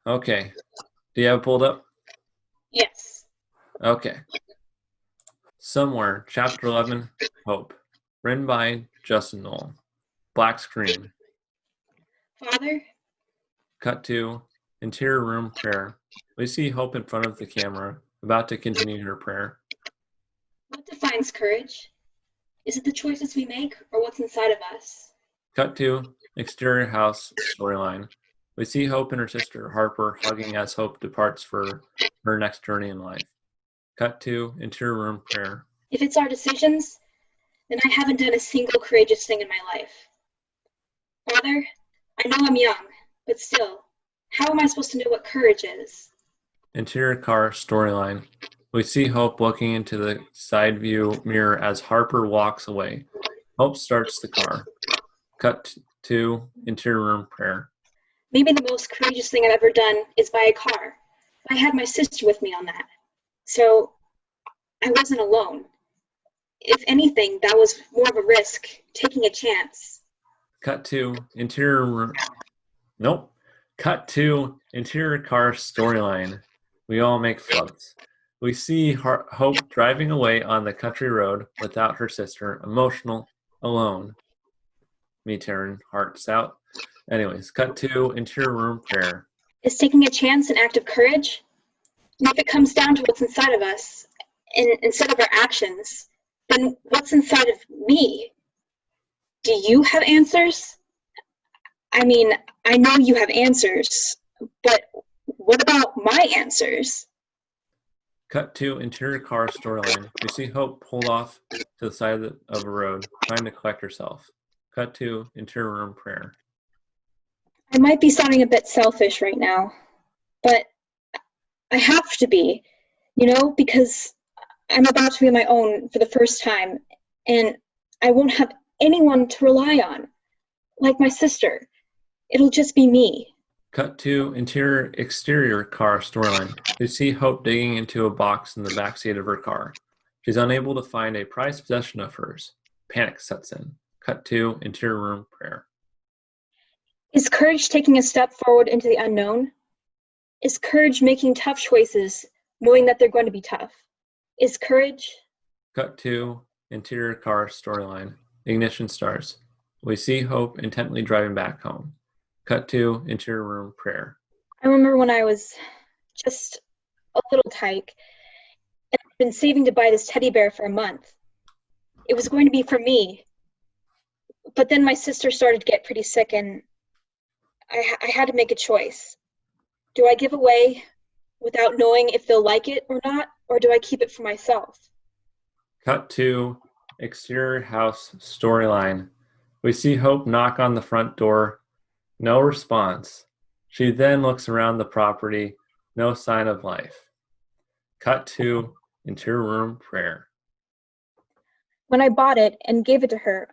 Okay. Do you have it pulled up? Yes. Okay. Somewhere, Chapter 11, Hope. Written by Justin Knoll. Black screen. Father, Cut to interior room prayer. We see Hope in front of the camera, about to continue her prayer. what defines courage? Is it the choices we make or what's inside of us? Cut to exterior house storyline. We see Hope and her sister Harper hugging as Hope departs for her next journey in life. Cut to interior room prayer. If it's our decisions, then I haven't done a single courageous thing in my life. Father, I know I'm young, but still, how am I supposed to know what courage is? Interior car storyline. We see Hope looking into the side view mirror as Harper walks away. Hope starts the car. Cut to interior room prayer. Maybe the most courageous thing I've ever done is buy a car. I had my sister with me on that. So I wasn't alone. If anything, that was more of a risk, taking a chance. Cut to interior room. Nope. Cut to interior car storyline. We all make flubs. We see Hope driving away on the country road without her sister, emotional, alone. Me tearing hearts out. Anyways, cut to interior room prayer. Is taking a chance an act of courage? And if it comes down to what's inside of us, instead of our actions, then what's inside of me? Do you have answers? I mean, I know you have answers, but what about my answers? Cut to interior car storyline. We see Hope pulled off to the side of a road, trying to collect herself. Cut to interior room prayer. I might be sounding a bit selfish right now, but I have to be, because I'm about to be on my own for the first time, and I won't have anyone to rely on, like my sister. It'll just be me. Cut to exterior car storyline. We see Hope digging into a box in the backseat of her car. She's unable to find a prized possession of hers. Panic sets in. Cut to interior room prayer. Is courage taking a step forward into the unknown? Is courage making tough choices, knowing that they're going to be tough? Is courage? Cut to interior car storyline. Ignition starts. We see Hope intently driving back home. Cut to interior room prayer. I remember when I was just a little tyke and I'd been saving to buy this teddy bear for a month. It was going to be for me, but then my sister started to get pretty sick and I had to make a choice. Do I give away without knowing if they'll like it or not, or do I keep it for myself? Cut to exterior house storyline. We see Hope knock on the front door. No response. She then looks around the property. No sign of life. Cut to interior room prayer. When I bought it and gave it to her,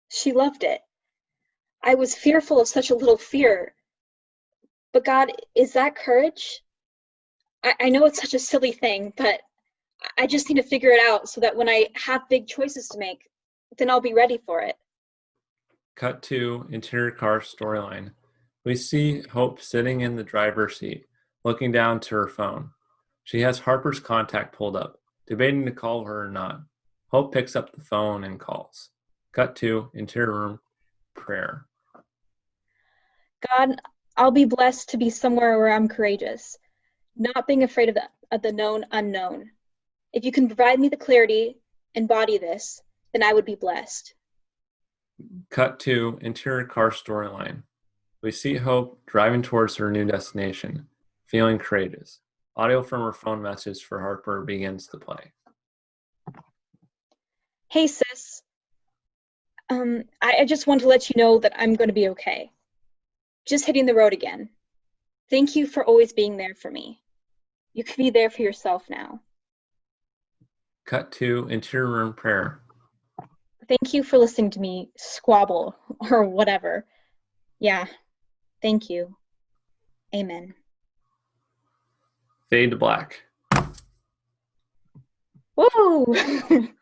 she loved it. I was fearful of such a little fear. But God, is that courage? I know it's such a silly thing, but I just need to figure it out so that when I have big choices to make, then I'll be ready for it. Cut to interior car storyline. We see Hope sitting in the driver's seat, looking down to her phone. She has Harper's contact pulled up, debating to call her or not. Hope picks up the phone and calls. Cut to interior room prayer. God, I'll be blessed to be somewhere where I'm courageous, not being afraid of the known unknown. If you can provide me the clarity, embody this, then I would be blessed. Cut to interior car storyline. We see Hope driving towards her new destination, feeling courageous. Audio from her phone message for Harper begins to play. Hey, sis. I just want to let you know that I'm going to be okay. Just hitting the road again. Thank you for always being there for me. You can be there for yourself now. Cut to interior room prayer. Thank you for listening to me squabble or whatever. Yeah, thank you. Amen. Fade to black. Whoa!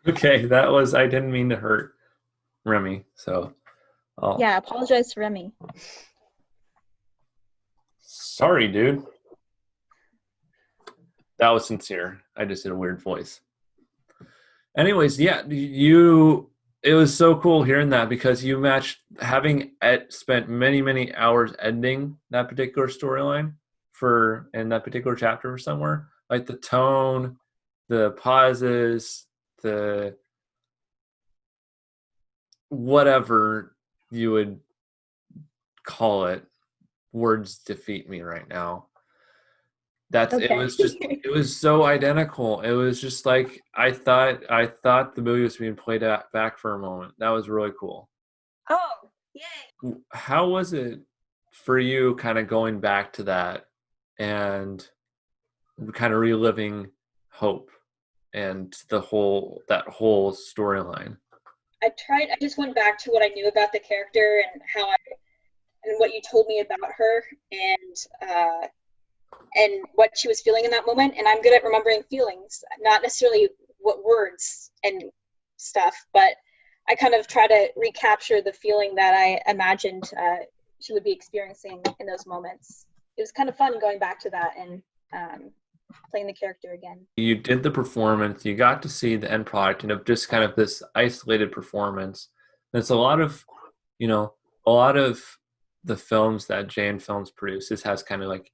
Okay, I didn't mean to hurt Remy, so Yeah, apologize to Remy. Sorry, dude. That was sincere. I just did a weird voice. Anyways, yeah, it was so cool hearing that because you matched having spent many hours editing that particular storyline for in that particular chapter or somewhere. Like the tone, the pauses, the whatever you would call it, words defeat me right now. It Okay. was just it was so identical. It was just like I thought the movie was being played back for a moment. That was really cool. Oh, yay. How was it for you kind of going back to that and kind of reliving Hope and that whole storyline? I just went back to what I knew about the character and and what you told me about her and what she was feeling in that moment. And I'm good at remembering feelings, not necessarily what words and stuff, but I kind of try to recapture the feeling that I imagined she would be experiencing in those moments. It was kind of fun going back to that and playing the character again. You did the performance, you got to see the end product, and of just kind of this isolated performance. And it's you know, a lot of the films that Jane Films produces has kind of like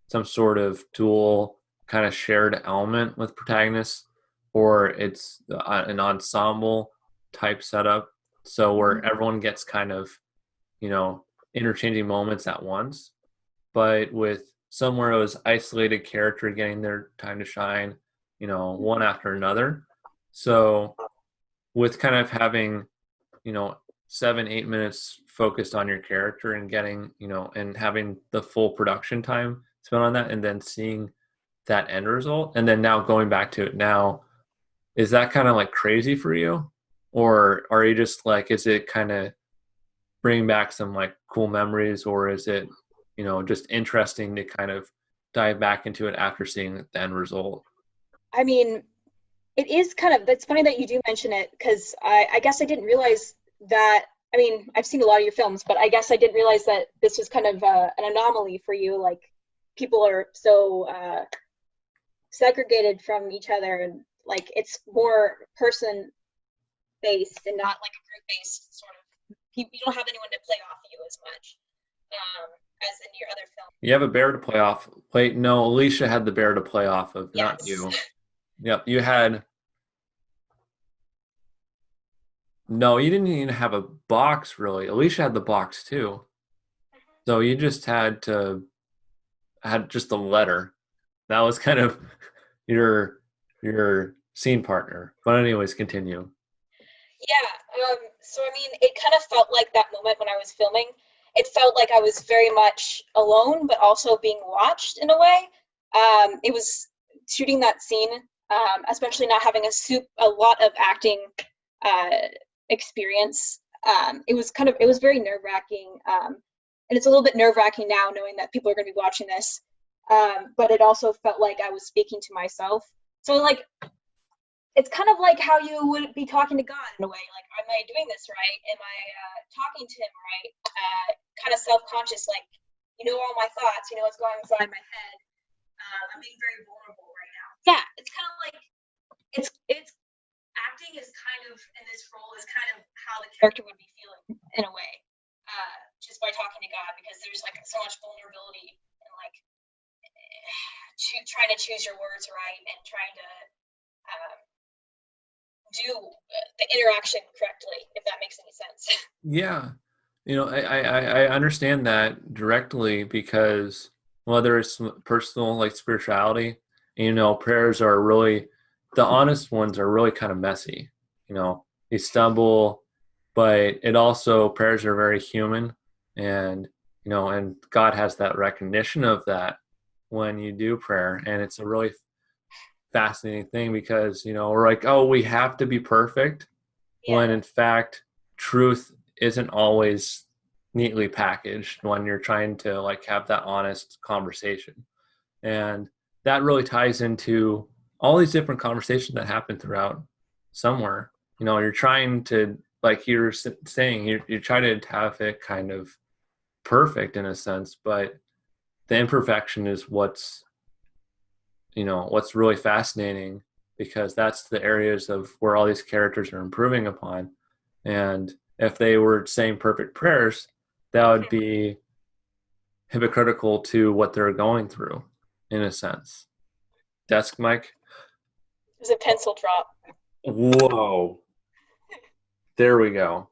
some sort of dual kind of shared element with protagonists, or it's an ensemble type setup. So where Mm-hmm. everyone gets kind of, you know, interchanging moments at once. But with somewhere it was isolated character getting their time to shine, one after another. So with kind of having, you know, 7, 8 minutes focused on your character and getting, and having the full production time spent on that and then seeing that end result and then now going back to it now, is that kind of like crazy for you? Or are you just like, is it kind of bring back some like cool memories, or is it, just interesting to kind of dive back into it after seeing the end result? I mean, it is kind of, that's funny that you do mention it because I guess I didn't realize that. I mean, I've seen a lot of your films, but I guess I didn't realize that this was kind of an anomaly for you. Like, people are so segregated from each other, and like it's more person based and not like a group based sort of. You don't have anyone to play off you as much as in your other film. You have a bear to play off. Wait, no, Alicia had the bear to play off of, not Yes. you. Yep, you had. No, you didn't even have a box really. Alicia had the box too. So you just had just a letter. That was kind of your your scene partner. But anyways, continue. Yeah. So I mean, it kind of felt like that moment when I was filming. It felt like I was very much alone, but also being watched in a way. It was shooting that scene, especially not having a lot of acting uh, experience. It was very nerve wracking, and it's a little bit nerve wracking now knowing that people are going to be watching this. But it also felt like I was speaking to myself. So like it's kind of like how you would be talking to God in a way. Like, am I doing this right? Am I talking to Him right? Kind of self-conscious, like you know all my thoughts, you know what's going inside my head. I'm being very vulnerable right now. Yeah, it's kind of like it's acting is kind of in this role is kind of how the character would be feeling in a way, just by talking to God because there's like so much vulnerability and like trying to choose your words right and trying to um, do the interaction correctly, if that makes any sense. Yeah. I understand that directly because whether it's personal like spirituality, prayers are really the honest ones are really kind of messy. They stumble, but it also prayers are very human, and and God has that recognition of that when you do prayer, and it's a really fascinating thing because we're like, oh, we have to be perfect, Yeah. when in fact truth isn't always neatly packaged when you're trying to like have that honest conversation. And that really ties into all these different conversations that happen throughout somewhere. You're trying to, like you're saying, you're trying to have it kind of perfect in a sense, but the imperfection is what's really fascinating, because that's the areas of where all these characters are improving upon. And if they were saying perfect prayers, that would be hypocritical to what they're going through, in a sense. Desk mic. It was a pencil drop. Whoa. There we go.